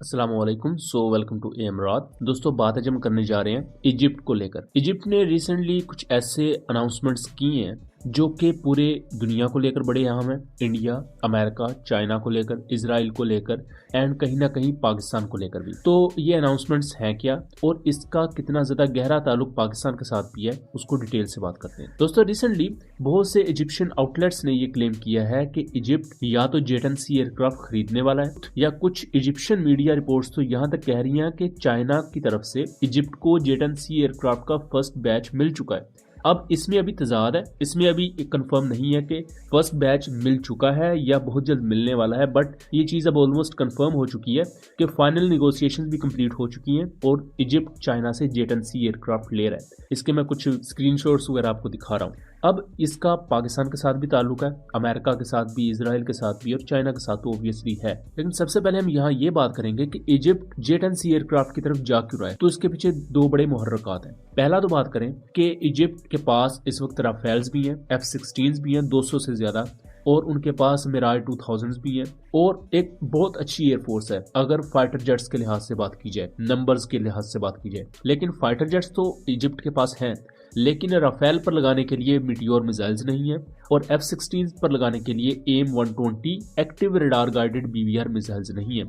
अस्सलाम वालेकुम। Welcome to एमरात। दोस्तों, बात आज हम करने जा रहे हैं इजिप्ट को लेकर। इजिप्ट ने रिसेंटली कुछ ऐसे अनाउंसमेंट्स किए हैं जो कि पूरे दुनिया को लेकर बड़े अहम हैं। इंडिया, अमेरिका, चाइना को लेकर, इसराइल को लेकर एंड कहीं ना कहीं पाकिस्तान को लेकर भी। तो ये अनाउंसमेंट्स हैं क्या और इसका कितना ज्यादा गहरा ताल्लुक पाकिस्तान के साथ भी है, उसको डिटेल से बात करते हैं। दोस्तों, रिसेंटली बहुत से इजिप्शियन आउटलेट्स ने ये क्लेम किया है कि इजिप्ट या तो जेट-एंड-सी एयरक्राफ्ट खरीदने वाला है, या कुछ इजिप्शियन मीडिया रिपोर्ट्स तो यहाँ तक कह रही हैं कि चाइना की तरफ से इजिप्ट को जेट-एंड-सी एयरक्राफ्ट का फर्स्ट बैच मिल चुका है। अब इसमें अभी तजाद है, इसमें अभी कंफर्म नहीं है कि फर्स्ट बैच मिल चुका है या बहुत जल्द मिलने वाला है, बट ये चीज़ अब ऑलमोस्ट कंफर्म हो चुकी है कि फाइनल निगोशिएशंस भी कंप्लीट हो चुकी हैं और इजिप्ट चाइना से जेट-एंड-सी एयरक्राफ्ट ले रहा है। इसके मैं कुछ स्क्रीनशॉट्स वगैरह आपको दिखा रहा हूँ। अब इसका पाकिस्तान के साथ भी ताल्लुक है, अमेरिका के साथ भी, इसराइल के साथ भी और चाइना के साथ तो ऑब्वियसली है। लेकिन सबसे पहले हम यहाँ ये बात करेंगे कि इजिप्ट जेट-एंड-सी एयरक्राफ्ट की तरफ जा क्यों रहा है। तो इसके पीछे दो बड़े मुहर्रकात हैं। पहला तो बात करें कि इजिप्ट के पास इस वक्त राफेल्स भी हैं, F-16s भी हैं 200 से ज्यादा, और उनके पास मिराज 2000 भी हैं और एक बहुत अच्छी एयरफोर्स है अगर फाइटर जेट्स के लिहाज से बात की जाए, नंबर्स के लिहाज से बात की जाए। लेकिन फाइटर जेट्स तो इजिप्ट के पास हैं, लेकिन राफेल पर लगाने के लिए मीटियोर मिसाइल्स नहीं है और F-16 पर लगाने के लिए AIM-120 active radar guided BVR missiles नहीं है।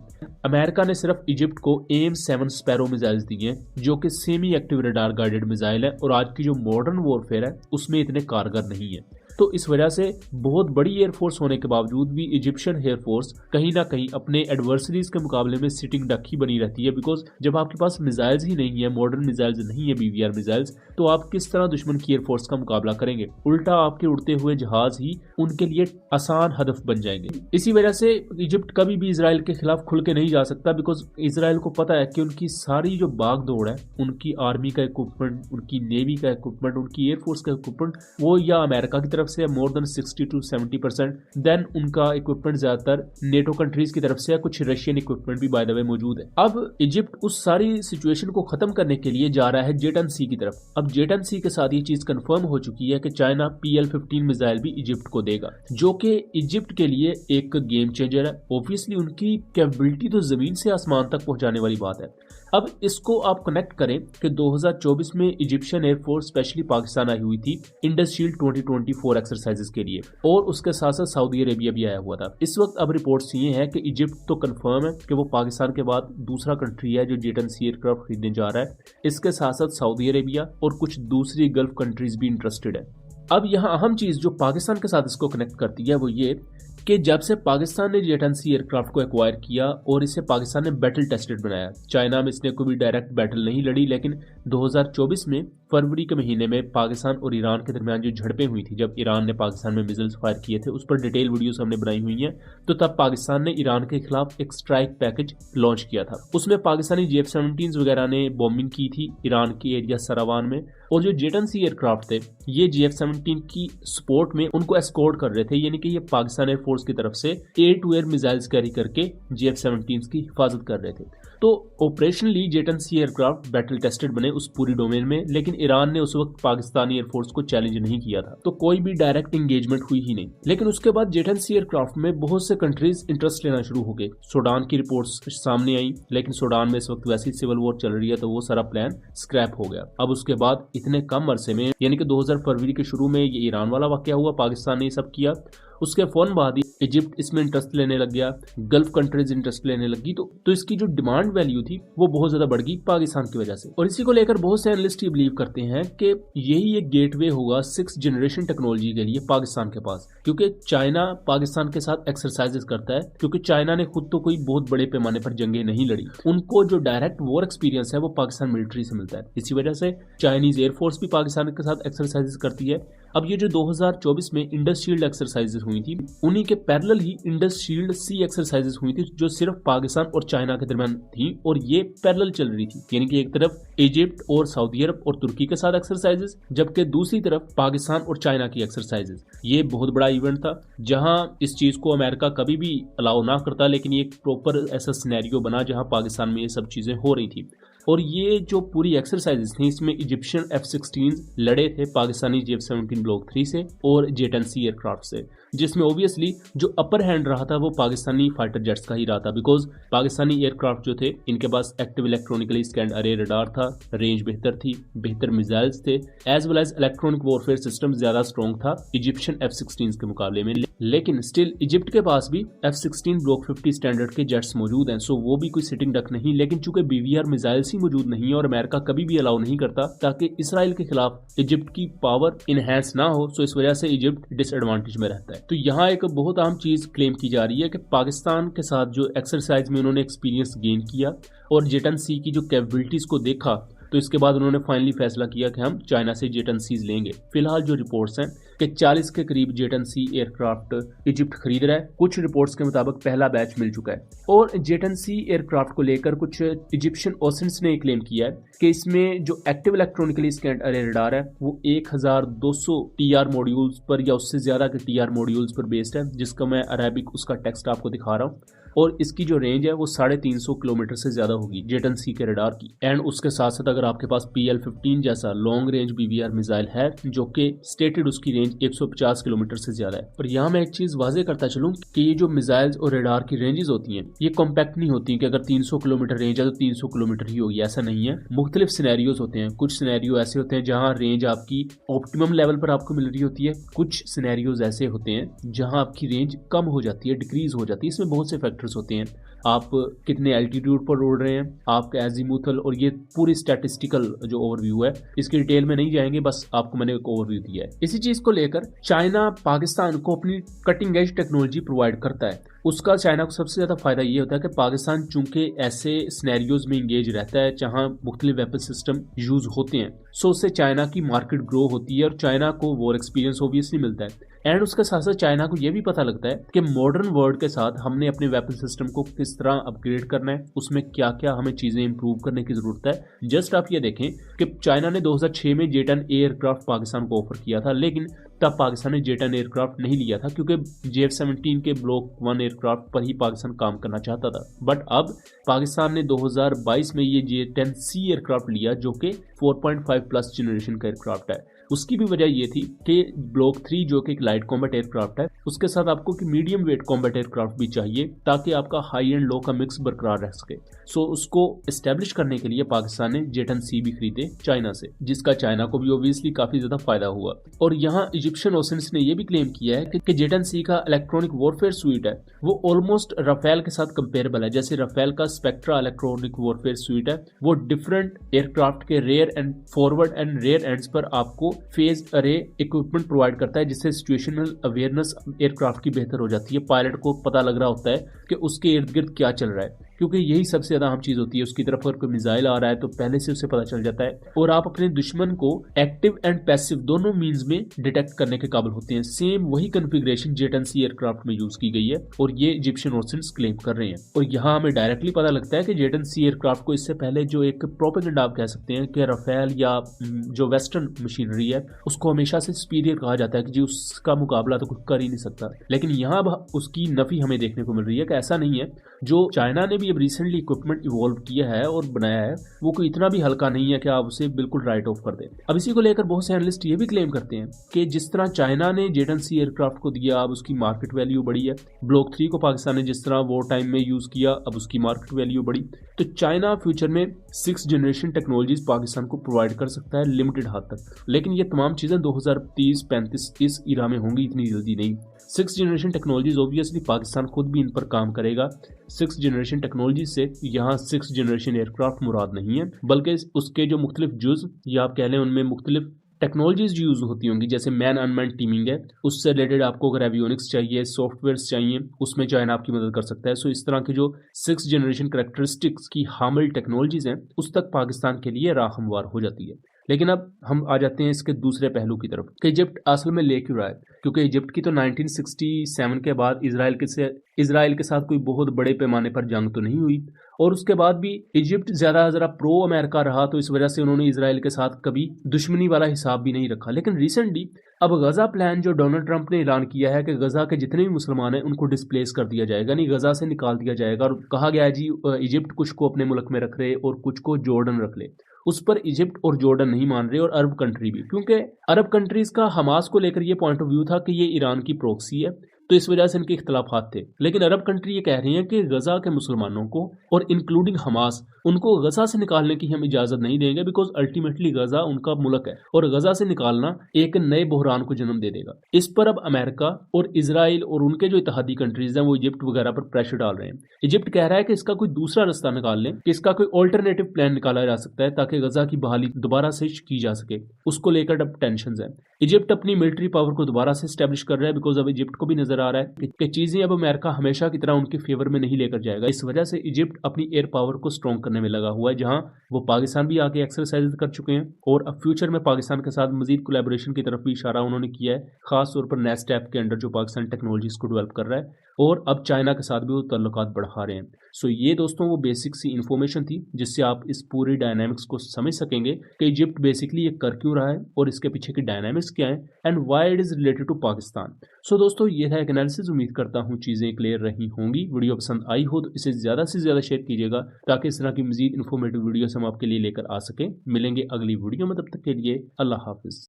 अमेरिका ने सिर्फ इजिप्ट को AIM-7 स्पैरो मिसाइल्स दी हैं जो कि semi active radar guided missile है और आज की जो मॉडर्न वॉरफेयर है उसमें इतने कारगर नहीं है। तो इस वजह से बहुत बड़ी एयरफोर्स होने के बावजूद भी इजिप्शियन एयरफोर्स कहीं ना कहीं अपने एडवर्सरीज के मुकाबले में सिटिंग डक ही बनी रहती है। बिकॉज जब आपके पास मिसाइल्स ही नहीं है, मॉडर्न मिसाइल्स नहीं है, BVR मिसाइल्स, तो आप किस तरह दुश्मन की एयरफोर्स का मुकाबला करेंगे। उल्टा आपके उड़ते हुए जहाज ही उनके लिए आसान हदफ बन जाएंगे। इसी वजह से इजिप्ट कभी भी इसराइल के खिलाफ खुल के नहीं जा सकता, बिकॉज इसराइल को पता है कि उनकी सारी जो भाग दौड़ है, उनकी आर्मी का इक्विपमेंट, उनकी नेवी का इक्विपमेंट, उनकी एयरफोर्स का इक्विपमेंट, वो या अमेरिका की तरफ से मोर देन 60 to 70%, देन उनका इक्विपमेंट ज्यादातर नेटो कंट्रीज की तरफ से है, कुछ रशियन इक्विपमेंट भी बाय द वे मौजूद है। अब इजिप्ट उस सारी सिचुएशन को खत्म करने के लिए जा रहा है जेट-एंड-सी की तरफ। अब जेट-एंड-सी के साथ ये चीज कंफर्म हो चुकी है कि चाइना PL-15 मिसाइल भी इजिप्ट को देगा, जो कि इजिप्ट के लिए एक गेम चेंजर है। ऑब्वियसली उनकी कैपेबिलिटी तो जमीन से आसमान तक पहुंचाने वाली बात है। अब इसको आप कनेक्ट करें कि 2024 में इजिप्शियन एयरफोर्स स्पेशली पाकिस्तान आई हुई थी इंडस शील्ड 2024 एक्सरसाइजेस के लिए, और उसके साथ साथ सऊदी अरेबिया भी आया हुआ था। इस वक्त अब रिपोर्ट्स ये हैं कि इजिप्ट तो कंफर्म है कि वो पाकिस्तान के बाद दूसरा कंट्री है जो जेट-एंड-सी एयरक्राफ्ट खरीदने जा रहा है। इसके साथ साथ सऊदी अरेबिया और कुछ दूसरी गल्फ कंट्रीज भी इंटरेस्टेड है। अब यहाँ अहम चीज जो पाकिस्तान के साथ इसको कनेक्ट करती है वो ये कि जब से पाकिस्तान ने जेट-एंड-सी एयरक्राफ्ट को एक्वायर किया और इसे पाकिस्तान ने बैटल टेस्टेड बनाया, चाइना में इसने कोई भी डायरेक्ट बैटल नहीं लड़ी, लेकिन 2024 में फरवरी के महीने में पाकिस्तान और ईरान के दरमियान जो झड़पें हुई थी, जब ईरान ने पाकिस्तान में मिसाइल्स फायर किए थे, उस पर डिटेल वीडियोस हमने बनाई हुई हैं। तो तब पाकिस्तान ने ईरान के खिलाफ एक स्ट्राइक पैकेज लॉन्च किया था। उसमें पाकिस्तानी F-17 वगैरह ने बॉम्बिंग की थी ईरान के एरिया सरावान में, और जो जेट-एंड-सी एयरक्राफ्ट थे ये F-17 की सपोर्ट में उनको एस्कॉर्ट कर रहे थे, यानी कि ये पाकिस्तान एयरफोर्स की तरफ से air to air missiles carry करके F-17 की हिफाजत कर रहे थे। तो ऑपरेशनली जेट-एंड-सी एयरक्राफ्ट बैटल टेस्टेड बने उस पूरी डोमेन में, लेकिन ईरान ने उस वक्त पाकिस्तानी एयरफोर्स को चैलेंज नहीं किया था, तो कोई भी डायरेक्ट एंगेजमेंट हुई ही नहीं। लेकिन उसके बाद जेट-एंड-सी एयरक्राफ्ट में बहुत से कंट्रीज इंटरेस्ट लेना शुरू हो गए। सूडान की रिपोर्ट्स सामने आई, लेकिन सूडान में इस वक्त वैसी सिविल वॉर चल रही है, तो वो सारा प्लान स्क्रैप हो गया। अब उसके बाद इतने कम अरसे में, यानी कि 2000 फरवरी के शुरू में ये ईरान वाला वाकया हुआ, पाकिस्तान ने ये सब किया, उसके फौरन बाद ही इजिप्ट इसमें इंटरेस्ट लेने लग गया, गल्फ कंट्रीज इंटरेस्ट लेने लगी, तो इसकी जो डिमांड वैल्यू थी वो बहुत ज्यादा बढ़ गई पाकिस्तान की वजह से। और इसी को लेकर बहुत से एनालिस्ट ये बिलीव करते हैं कि यही एक गेटवे होगा 6th जनरेशन टेक्नोलॉजी के लिए पाकिस्तान के पास, क्योंकि चाइना पाकिस्तान के साथ एक्सरसाइजेस करता है, क्योंकि चाइना ने खुद तो कोई बहुत बड़े पैमाने पर जंगें नहीं लड़ी, उनको जो डायरेक्ट वॉर एक्सपीरियंस है वो पाकिस्तान मिलिट्री से मिलता है। इसी वजह से चाइनीज एयरफोर्स भी पाकिस्तान के साथ एक्सरसाइजेस करती है। अब ये जो 2024 में इंडस शील्ड एक्सरसाइजेस हुई थी, उन्हीं के पैरेलल ही इंडस शील्ड सी एक्सरसाइजेस हुई थी, जो सिर्फ पाकिस्तान और चाइना के दरमियान थी, और ये पैरेलल चल रही थी, यानी कि एक तरफ इजिप्ट और सऊदी अरब और तुर्की के साथ एक्सरसाइजेस, जबकि दूसरी तरफ पाकिस्तान और चाइना की एक्सरसाइजेस। ये बहुत बड़ा इवेंट था, जहां इस चीज को अमेरिका कभी भी अलाउ ना करता, लेकिन ये एक प्रॉपर ऐसा सिनेरियो बना जहां पाकिस्तान में ये सब चीजें हो रही थी। और ये जो पूरी एक्सरसाइजेस थी इसमें इजिप्शियन F-16 लड़े थे पाकिस्तानी J-17 ब्लॉक 3 से और J-10C एयरक्राफ्ट से, जिसमें ओबियसली जो अपर हैंड रहा था वो पाकिस्तानी फाइटर जेट्स का ही रहा था, बिकॉज पाकिस्तानी एयरक्राफ्ट जो थे इनके पास active electronically scanned array radar था, रेंज बेहतर थी, बेहतर मिसाइल्स थे, as well as electronic warfare system ज्यादा स्ट्रॉन्ग था इजिप्शियन F-16 के मुकाबले में। लेकिन स्टिल इजिप्ट के पास भी F-16 ब्लॉक 50 स्टैंडर्ड के जेट्स मौजूद हैं, सो वो भी कोई सिटिंग डक नहीं। लेकिन चूंकि BVR मिसाइल्स ही मौजूद नहीं है और अमेरिका कभी भी अलाउ नहीं करता ताकि इसराइल के खिलाफ इजिप्ट की पावर इनहेंस ना हो, सो इस वजह से इजिप्ट डिसएडवांटेज में रहता है। तो यहाँ एक बहुत अहम चीज क्लेम की जा रही है कि पाकिस्तान के साथ जो एक्सरसाइज में उन्होंने एक्सपीरियंस गेन किया और J-10C की जो कैपेबिलिटीज को देखा, तो इसके बाद उन्होंने फाइनली फैसला किया कि हम चाइना से J-10C लेंगे। फिलहाल जो रिपोर्ट्स हैं कि 40 के करीब J-10C एयरक्राफ्ट इजिप्ट खरीद रहा है। कुछ रिपोर्ट्स के मुताबिक पहला बैच मिल चुका है और J-10C एयरक्राफ्ट को लेकर कुछ इजिप्शियन ओसेंट्स ने क्लेम किया है कि इसमें जो active electronically scanned array radar है वो 1200 TR मॉड्यूल्स पर या उससे ज्यादा के TR मॉड्यूल्स पर बेस्ड है, जिसका मैं अरेबिक उसका टेक्स्ट आपको दिखा रहा हूँ। और इसकी जो रेंज है वो 350 किलोमीटर से ज्यादा होगी J-10C के रडार की। एंड उसके साथ साथ अगर आपके पास PL-15 जैसा लॉन्ग रेंज BVR मिसाइल है जो कि स्टेटेड उसकी रेंज 150 किलोमीटर से ज्यादा है। और यहाँ मैं एक चीज वाजे करता चलूं कि ये जो मिसाइल्स और रडार की रेंजेस होती हैं ये कॉम्पैक्ट नहीं होती कि अगर 300 किलोमीटर रेंज है तो 300 किलोमीटर ही होगी, ऐसा नहीं है। मुख्तलिफ सिनेरियोज होते हैं। कुछ सिनेरियो ऐसे होते हैं जहाँ रेंज आपकी ऑप्टिमम लेवल पर आपको मिल रही होती है, कुछ सिनेरियोज ऐसे होते हैं जहाँ आपकी रेंज कम हो जाती है, डिक्रीज हो जाती है। इसमें बहुत से फैक्टर्स होते हैं, आप कितने एल्टीट्यूड पर उड़ रहे हैं, आपका एजीमुथल, और ये पूरी स्टैटिस्टिकल जो ओवरव्यू है इसकी डिटेल में नहीं जाएंगे, बस आपको मैंने एक ओवरव्यू दिया है। इसी चीज को लेकर चाइना पाकिस्तान को अपनी कटिंग एज टेक्नोलॉजी प्रोवाइड करता है। उसका चाइना को सबसे ज्यादा फायदा ये होता है कि पाकिस्तान चूंकि ऐसे सिनेरियोज में इंगेज रहता है जहां मुख्तलिफ वेपन सिस्टम यूज होते हैं, सो उससे चाइना की मार्केट ग्रो होती है और चाइना को वॉर एक्सपीरियंस ऑब्वियसली मिलता है। एंड उसके साथ साथ चाइना को यह भी पता लगता है कि मॉडर्न वर्ल्ड के साथ हमने अपने वेपन सिस्टम को किस तरह अपग्रेड करना है, उसमें क्या क्या हमें चीजें इंप्रूव करने की जरूरत है। जस्ट आप ये देखें कि चाइना ने 2006 में J-10 एयरक्राफ्ट पाकिस्तान को ऑफर किया था, लेकिन तब पाकिस्तान ने J-10 एयरक्राफ्ट नहीं लिया था क्योंकि J-17 के ब्लॉक 1 एयरक्राफ्ट पर ही पाकिस्तान काम करना चाहता था। बट अब पाकिस्तान ने 2022 में ये J-10C एयरक्राफ्ट लिया जो कि 4.5 प्लस जनरेशन का एयरक्राफ्ट है। उसकी भी वजह ये थी कि ब्लॉक 3 जो कि एक लाइट कॉम्बैट एयरक्राफ्ट है, उसके साथ आपको कि मीडियम वेट कॉम्बैट एयरक्राफ्ट भी चाहिए ताकि आपका हाई एंड लो का मिक्स बरकरार रह सके। सो उसको एस्टेब्लिश करने के लिए पाकिस्तान ने J-10C भी खरीदे चाइना से, जिसका चाइना को भी ऑब्वियसली काफी ज्यादा फायदा हुआ। और यहाँ इजिप्शियन ओसेंट्स ने यह भी क्लेम किया है कि J-10C का इलेक्ट्रॉनिक वॉरफेयर स्वीट है वो ऑलमोस्ट राफेल के साथ कंपेरेबल है। जैसे राफेल का स्पेक्ट्रा इलेक्ट्रॉनिक वॉरफेयर स्वीट है, वो डिफरेंट एयरक्राफ्ट के rear and forward and rear ends पर आपको फेज अरे इक्विपमेंट प्रोवाइड करता है, जिससे सिचुएशनल अवेयरनेस एयरक्राफ्ट की बेहतर हो जाती है। पायलट को पता लग रहा होता है कि उसके इर्द गिर्द क्या चल रहा है, क्योंकि यही सबसे ज्यादा अहम चीज होती है। उसकी तरफ अगर कोई मिसाइल आ रहा है तो पहले से उसे पता चल जाता है और आप अपने दुश्मन को एक्टिव एंड पैसिव दोनों मींस में डिटेक्ट करने के काबिल होते हैं। सेम वही कॉन्फ़िगरेशन J-10C एयरक्राफ्ट में यूज की गई है और ये इजिप्शियन ओसेंट्स क्लेम कर रहे हैं। और यहाँ हमें डायरेक्टली पता लगता है कि J-10C एयरक्राफ्ट को इससे पहले जो एक प्रोपेगेंडा आप कह सकते हैं कि राफेल या जो वेस्टर्न मशीनरी है उसको हमेशा से सुपीरियर कहा जाता है कि जी उसका मुकाबला तो कुछ कर ही नहीं सकता। लेकिन यहाँ अब उसकी नफी हमें देखने को मिल रही है कि ऐसा नहीं है। जो चाइना ने भी अब रिसेंटली इक्विपमेंट इवॉल्व किया है और बनाया है वो कोई इतना भी हल्का नहीं है कि आप उसे बिल्कुल राइट ऑफ कर दें। अब इसी को लेकर बहुत से एनालिस्ट ये भी क्लेम करते हैं कि जिस तरह चाइना ने J-10C एयरक्राफ्ट को दिया अब उसकी मार्केट वैल्यू बढ़ी है, ब्लॉक 3 को पाकिस्तान ने जिस तरह वॉर टाइम में यूज किया अब उसकी मार्केट वैल्यू बढ़ी, तो चाइना फ्यूचर में 6th जनरेशन टेक्नोलॉजीज पाकिस्तान को प्रोवाइड कर सकता है लिमिटेड हद तक। लेकिन ये तमाम चीजें 2030-35 इस इरा में होंगी, इतनी जल्दी नहीं। 6th generation technologies obviously Pakistan खुद भी इन पर काम करेगा। 6th जनरेशन टेक्नोलॉजी से यहाँ 6th जनरेशन एयरक्राफ्ट मुराद नहीं है, बल्कि उसके जो मुख्तलिफ जुज या आप कह लें उनमें मुख्तलिफ टेक्नोलॉजीज यूज होती होंगी, जैसे मैन अनमैन टीमिंग है, उससे रिलेटेड आपको अगर एवियोनिक्स चाहिए, सॉफ्टवेयर्स चाहिए, उसमें चाइना आपकी मदद कर सकता है। सो इस तरह की जो 6th जनरेशन करैक्टरिस्टिक्स की हामिल टेक्नोलॉजीज हैं उस तक पाकिस्तान के लिए राह हमवार हो जाती है। लेकिन अब हम आ जाते हैं इसके दूसरे पहलू की तरफ कि इजिप्ट असल में ले क्यों रहा है, क्योंकि इजिप्ट की तो 1967 के बाद इजराइल के साथ कोई बहुत बड़े पैमाने पर जंग तो नहीं हुई और उसके बाद भी इजिप्ट ज़्यादा ज़रा प्रो अमेरिका रहा, तो इस वजह से उन्होंने इसराइल के साथ कभी दुश्मनी वाला हिसाब भी नहीं रखा। लेकिन रिसेंटली अब गज़ा प्लान जो डोनाल्ड ट्रंप ने ऐलान किया है कि गज़ा के जितने भी मुसलमान हैं उनको डिस्प्लेस कर दिया जाएगा, यानी गज़ा से निकाल दिया जाएगा। और कहा गया है जी इजिप्ट कुछ को अपने मुल्क में रख रहे और कुछ को जॉर्डन रख ले। उस पर इजिप्ट और जॉर्डन नहीं मान रहे, और अरब कंट्री भी, क्योंकि अरब कंट्रीज का हमास को लेकर ये पॉइंट ऑफ व्यू था कि ये ईरान की प्रॉक्सी है, तो इस वजह से इनके इख्तलाफात थे। लेकिन अरब कंट्री ये कह रही हैं कि गजा के मुसलमानों को और इंक्लूडिंग हमास, उनको गजा से निकालने की हम इजाजत नहीं देंगे, बिकॉज अल्टीमेटली गजा उनका मुल्क है और गजा से निकालना एक नए बहरान को जन्म दे देगा। इस पर अब अमेरिका और इसराइल और उनके जो इत्तेहादी कंट्रीज हैं वो इजिप्ट वगैरह पर प्रेशर डाल रहे हैं। इजिप्ट कह रहा है कि इसका कोई दूसरा रास्ता निकाल लें, कि इसका कोई ऑल्टरनेटिव प्लान निकाला जा सकता है ताकि गजा की बहाली दोबारा से की जा सके। उसको लेकर अब टेंशन है। इजिप्ट अपनी मिलिट्री पावर को दोबारा से स्टैब्लिश कर रहा है, बिकॉज अब इजिप्ट को भी नजर आ रहा है कि चीजें अब अमेरिका हमेशा की तरह उनके फेवर में नहीं लेकर जाएगा। इस वजह से इजिप्ट अपनी एयर पावर को स्ट्रॉन्ग करने में लगा हुआ है, जहां वो पाकिस्तान भी आके एक्सरसाइज कर चुके हैं और अब फ्यूचर में पाकिस्तान के साथ मजीद कोलैबोरेशन की तरफ भी इशारा उन्होंने किया है, खास तौर पर नेस्टैप के अंडर जो पाकिस्तान टेक्नोलॉजीज को डेवलप कर रहा है, और अब चाइना के साथ भी वो ताल्लुकात बढ़ा रहे हैं। सो ये दोस्तों वो बेसिक सी इन्फॉर्मेशन थी जिससे आप इस पूरी डायनामिक्स को समझ सकेंगे कि इजिप्ट बेसिकली ये कर क्यों रहा है और इसके पीछे की डायनामिक्स क्या है and why it is related to Pakistan. So दोस्तों ये था एक एनालिसिस। उम्मीद करता हूँ चीज़ें क्लियर रही होंगी। वीडियो पसंद आई हो तो इसे ज़्यादा से ज़्यादा शेयर कीजिएगा ताकि इस तरह की मजीद इन्फॉर्मेटिव वीडियोस हम आपके लिए लेकर आ सकें। मिलेंगे अगली वीडियो में, तब तक के लिए अल्लाह हाफिज़।